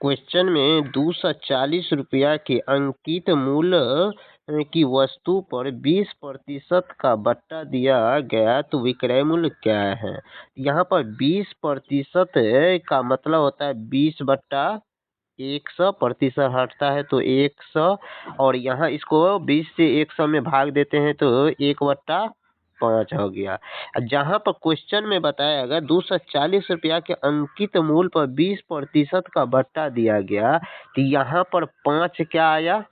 Question में 240 रुपया के अंकित मूल्य की वस्तु पर 20% का बट्टा दिया गया तो विक्रय मूल्य क्या है। यहाँ पर 20% का मतलब होता है 20/100, प्रतिशत हटता है तो 100, और यहाँ इसको 20 से 100 में भाग देते हैं तो 1/5 हो गया। जहाँ पर क्वेश्चन में बताया गया 240 रुपया के अंकित मूल्य पर 20% का बट्टा दिया गया, तो यहाँ पर 5 क्या आया,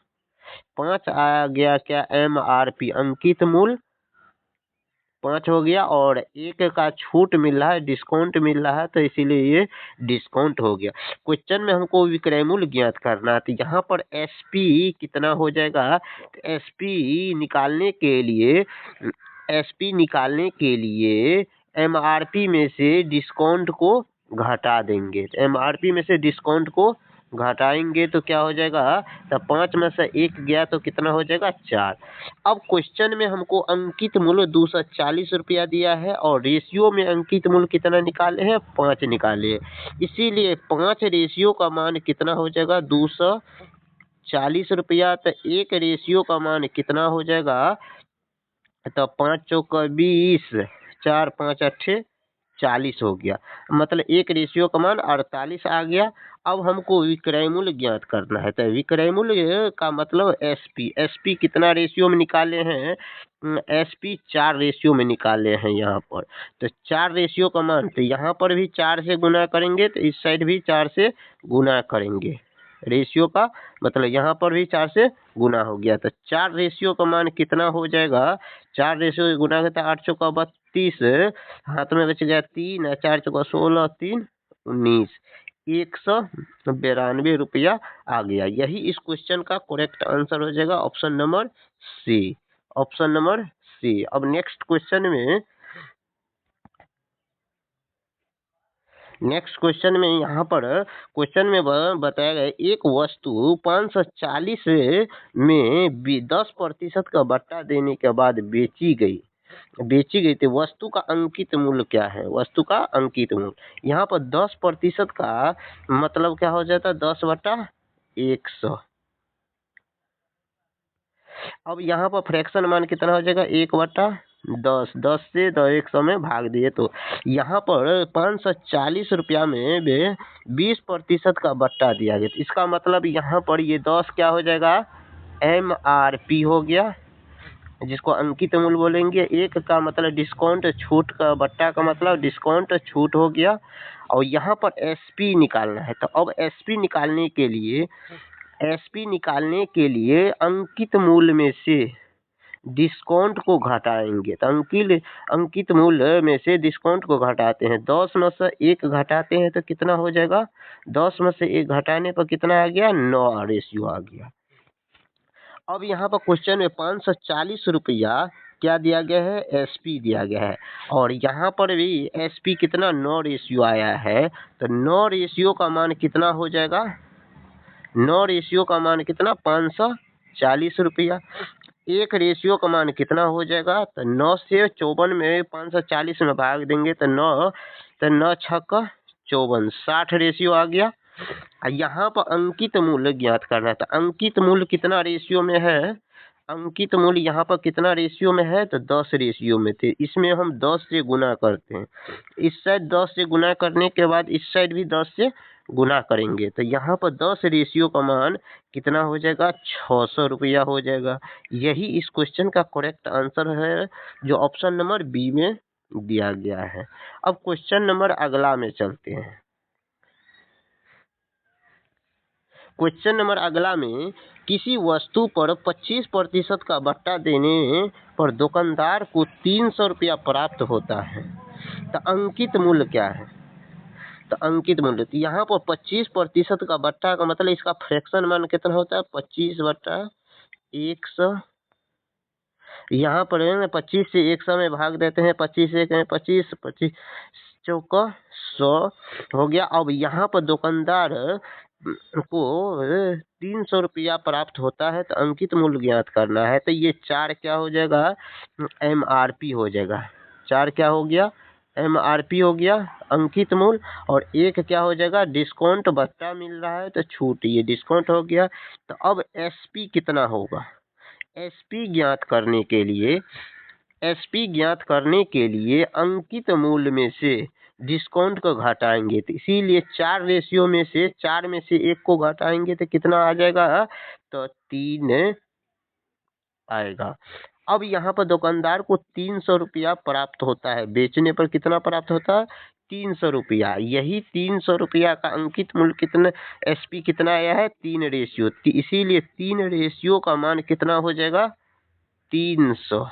5 आ गया क्या, MRP अंकित मूल्य 5 हो गया, और 1 का छूट मिल रहा है, डिस्काउंट मिल रहा है, तो इसीलिए ये डिस्काउंट हो गया। क्वेश्चन में हमको विक्रय मूल्य ज्ञात करना है, तो यहाँ पर SP कितना हो जाएगा, SP निकालने के लिए MRP में से डिस्काउंट को घटा देंगे। MRP में से डिस्काउंट को घटाएंगे तो क्या हो जाएगा, तो 5 में से 1 गया तो कितना हो जाएगा, 4। अब क्वेश्चन में हमको अंकित मूल्य 240 रुपया दिया है और रेशियो में अंकित मूल्य कितना निकाले हैं, 5 निकाले हैं। इसीलिए 5 रेशियो का मान कितना हो जाएगा, 240 रुपया, तो 1 रेशियो का मान कितना हो जाएगा, तो 5 चौक 20, 4 5 8 40 हो गया, मतलब 1 रेशियो का मान 48 आ गया। अब हमको विक्रय मूल्य ज्ञात करना है, तो विक्रय मूल्य का मतलब SP कितना रेशियो में निकाले हैं, SP 4 रेशियो में निकाले हैं यहाँ पर। तो 4 रेशियो का मान, तो यहाँ पर भी 4 से गुना करेंगे, तो इस साइड भी 4 से गुना करेंगे, रेशियो का मतलब यहाँ पर भी 4 से गुना हो गया, तो 4 रेशियो का मान कितना हो जाएगा, 4 रेशियो गुना करता है 8 चौका 32, हाथ में बच गया 3, 4 चौका 16, 3 19, 192 रुपया आ गया। यही इस क्वेश्चन का करेक्ट आंसर हो जाएगा, option number C, option number C. अब नेक्स्ट क्वेश्चन में यहाँ पर क्वेश्चन में बताया गया एक वस्तु 540 में 10% का बट्टा देने के बाद बेची गई थी, वस्तु का अंकित मूल्य क्या है, वस्तु का अंकित मूल्य। यहाँ पर 10% का मतलब क्या हो जाता है, 10/100। अब यहाँ पर फ्रैक्शन मान कितना हो जाएगा, 1/10, 10 से 100 में भाग दिए, तो यहाँ पर 540 रुपया में 20% का बट्टा दिया गया, इसका मतलब यहाँ पर ये 10 क्या हो जाएगा, MRP हो गया, जिसको अंकित मूल्य बोलेंगे। 1 का मतलब डिस्काउंट छूट का, बट्टा का मतलब डिस्काउंट छूट हो गया, और यहाँ पर SP निकालना है। तो अब SP निकालने के लिए अंकित मूल्य में से डिस्काउंट को घटाएंगे, तो अंकित मूल्य में से डिस्काउंट को घटाते हैं, 10 में से 1 घटाते हैं तो कितना हो जाएगा, 10 में से 1 घटाने पर कितना आ गया, 9 रेशियो आ गया। अब यहाँ पर क्वेश्चन में 540 रुपया क्या दिया गया है, SP दिया गया है, और यहाँ पर भी SP कितना, 9 रेशियो आया है, तो 9 रेशियो का मान कितना हो जाएगा, 9 रेशियो का मान कितना, 540 रुपया। 1 रेशियो का मान कितना हो जाएगा, तो 9 से 54 में 540 में भाग देंगे, तो 9 छक्का 54, 60 रेशियो आ गया। यहाँ पर अंकित मूल्य ज्ञात करना था, अंकित मूल्य कितना रेशियो में है, अंकित मूल्य यहाँ पर कितना रेशियो में है, तो 10 रेशियो में थे, इसमें हम 10 से गुना करते हैं, इस साइड 10 से गुना करने के बाद इस साइड भी 10 से गुना करेंगे, तो यहाँ पर 10 रेशियो का मान कितना हो जाएगा, 600 रुपया हो जाएगा। यही इस क्वेश्चन का करेक्ट आंसर है, जो ऑप्शन नंबर बी में दिया गया है। अब क्वेश्चन नंबर अगला में चलते हैं। क्वेश्चन नंबर अगला में किसी वस्तु पर 25% का बट्टा देने पर दुकानदार को 300 रुपया प्राप्त होता है, तो अंकित मूल्य क्या है, तो अंकित मूल्य, तो यहाँ पर 25% का बट्टा का मतलब इसका फ्रैक्शन मान कितना होता है, 25/100। यहाँ पर 25 से 100 में भाग देते हैं, 25 से 1 में 25, 25 चौका 100 हो गया। अब यहाँ पर दुकानदार को 300 रुपया प्राप्त होता है, तो अंकित मूल्य ज्ञात करना है, तो ये 4 क्या हो जाएगा, MRP हो जाएगा, 4 क्या हो गया, MRP हो गया अंकित मूल्य, और एक क्या हो जाएगा डिस्काउंट बट्टा मिल रहा है तो छूट, ये डिस्काउंट हो गया। तो अब SP कितना होगा, SP ज्ञात करने के लिए, SP ज्ञात करने के लिए अंकित मूल्य में से डिस्काउंट को घटाएंगे, तो इसीलिए 4 रेशियो में से 4 में से 1 को घटाएंगे तो कितना आ जाएगा, तो 3 आएगा। अब यहाँ पर दुकानदार को 300 रुपया प्राप्त होता है, बेचने पर कितना प्राप्त होता है, 300 रुपया। यही 300 रुपया का अंकित मूल्य कितना, SP कितना आया है, 3 रेशियो, इसीलिए 3 रेशियो का मान कितना हो जाएगा, 300।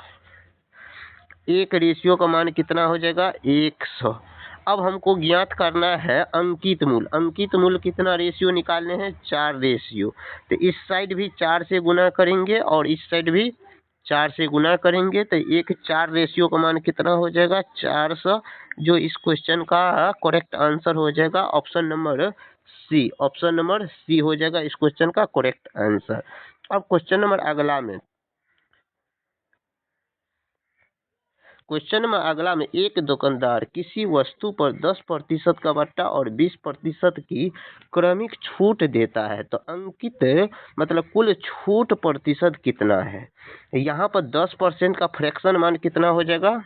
1 रेशियो का मान कितना हो जाएगा, 100। अब हमको ज्ञात करना है अंकित मूल्य। अंकित मूल्य कितना रेशियो निकालने हैं, 4 रेशियो। तो इस साइड भी 4 से गुना करेंगे और इस साइड भी 4 से गुना करेंगे, तो एक 4 रेशियो का मान कितना हो जाएगा, 400, जो इस क्वेश्चन का करेक्ट आंसर हो जाएगा option number C. Option number C हो जाएगा इस क्वेश्चन का करेक्ट आंसर। अब क्वेश्चन नंबर अगला में, क्वेश्चन नंबर अगला में एक दुकानदार किसी वस्तु पर 10% का बट्टा और 20% की क्रमिक छूट देता है, तो अंकित मतलब कुल छूट प्रतिशत कितना है। यहाँ पर 10% का फ्रैक्शन मान कितना हो जाएगा,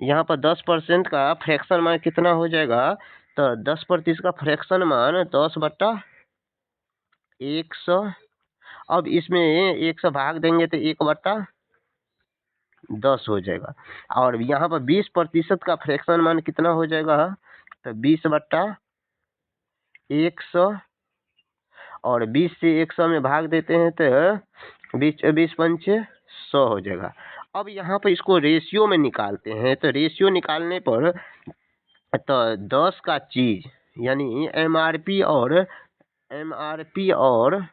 यहाँ पर 10% का फ्रैक्शन मान कितना हो जाएगा, तो 10% का फ्रैक्शन मान 10/100। अब इसमें 100 भाग देंगे तो 1/10 हो जाएगा। और यहाँ पर 20% का फ्रैक्शन मान कितना हो जाएगा, तो 20/100, और 20 से 100 में भाग देते हैं तो 20 पंचे 100 हो जाएगा। अब यहाँ पर इसको रेशियो में निकालते हैं, तो रेशियो निकालने पर तो 10 का चीज यानी MRP और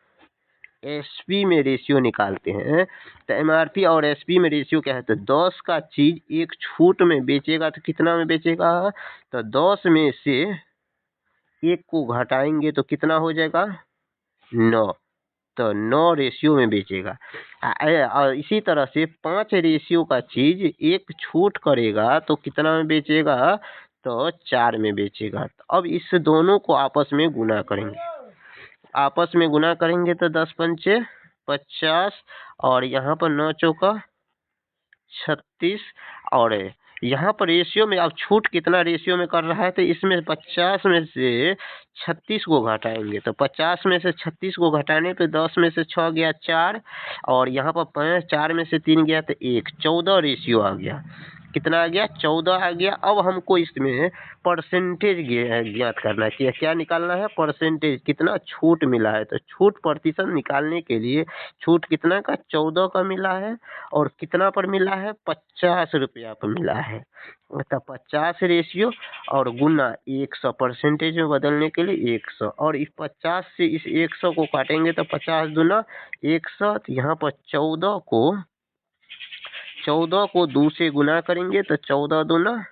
SP में रेशियो निकालते हैं, तो MRP और SP में रेशियो क्या है, तो 10 का चीज एक छूट में बेचेगा तो कितना में बेचेगा, तो 10 में से 1 को घटाएंगे तो कितना हो जाएगा, 9, तो 9 रेशियो में बेचेगा। और इसी तरह से 5 रेशियो का चीज एक छूट करेगा तो कितना में बेचेगा, तो 4 में बेचेगा। अब इस दोनों को आपस में गुना करेंगे, आपस में गुना करेंगे तो 10 पंचे 50, और यहाँ पर 9 चौका 36, और यहाँ पर रेशियो में अब छूट कितना रेशियो में कर रहा है, तो इसमें 50 में से 36 को घटाएंगे, तो 50 में से 36 को घटाने पे 10 में से 6 गया 4, और यहाँ पर 5, 4 में से 3 गया तो 1, 14 रेशियो आ गया। कितना आ गया, 14 आ गया। अब हमको इसमें परसेंटेज ज्ञात करना चाहिए, क्या निकालना है, परसेंटेज, कितना छूट मिला है। तो छूट प्रतिशत निकालने के लिए छूट कितना का, 14 का मिला है, और कितना पर मिला है, 50 रुपया पर मिला है। तो 50 रेशियो और गुना 100, परसेंटेज में बदलने के लिए 100, और इस 50 से इस 100 को काटेंगे तो 50 दूना 100, तो यहाँ पर 14 को 2 से गुना करेंगे तो 14 दूना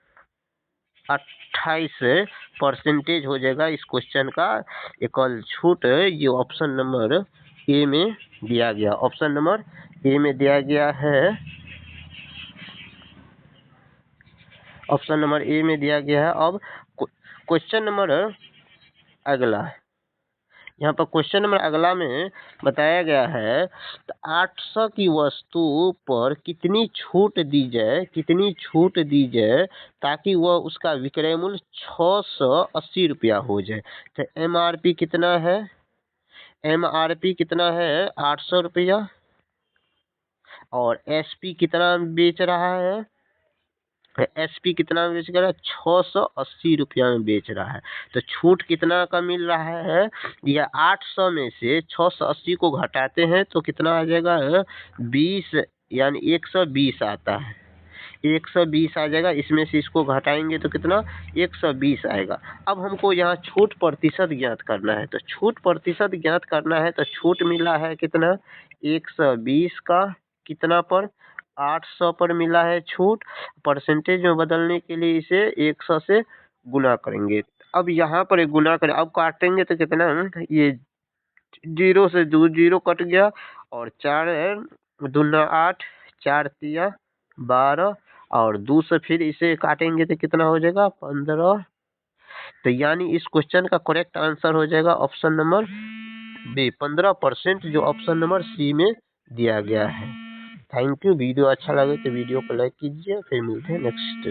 28 परसेंटेज हो जाएगा इस क्वेश्चन का एकल छूट। ये ऑप्शन नंबर ए में दिया गया, ऑप्शन नंबर ए में दिया गया है, ऑप्शन नंबर ए में दिया गया है। अब क्वेश्चन नंबर अगला, यहाँ पर क्वेश्चन नंबर अगला में बताया गया है, तो 800 की वस्तु पर कितनी छूट दी जाए, कितनी छूट दी जाए ताकि वह उसका विक्रय मूल्य 680 रुपया हो जाए। तो MRP कितना है, MRP कितना है 800 रुपया, और SP कितना बेच रहा है, SP कितना में बेच रहा है, 680 रुपया में बेच रहा है। तो छूट कितना का मिल रहा है, यह 800 में से 680 को घटाते हैं तो कितना आ जाएगा, 20, यानी 120 आता है, 120 आ जाएगा। इसमें से इसको घटाएंगे तो कितना, 120 आएगा। अब हमको यहाँ छूट प्रतिशत ज्ञात करना है, तो छूट प्रतिशत ज्ञात करना है, तो छूट मिला है कितना, 120 का कितना पर, 800 पर मिला है छूट। परसेंटेज में बदलने के लिए इसे 100 से गुना करेंगे। अब यहाँ पर एक गुना करें, अब काटेंगे तो कितना, ये 0 से 2 0 कट गया, और 4 दूना 8, 4 तिया 12, और 2 से फिर इसे काटेंगे तो कितना हो जाएगा 15। तो यानी इस क्वेश्चन का करेक्ट आंसर हो जाएगा ऑप्शन नंबर बी 15%, जो ऑप्शन नंबर सी में दिया गया है। Thank you. वीडियो अच्छा लगे तो वीडियो को लाइक कीजिए। फिर मिलते हैं नेक्स्ट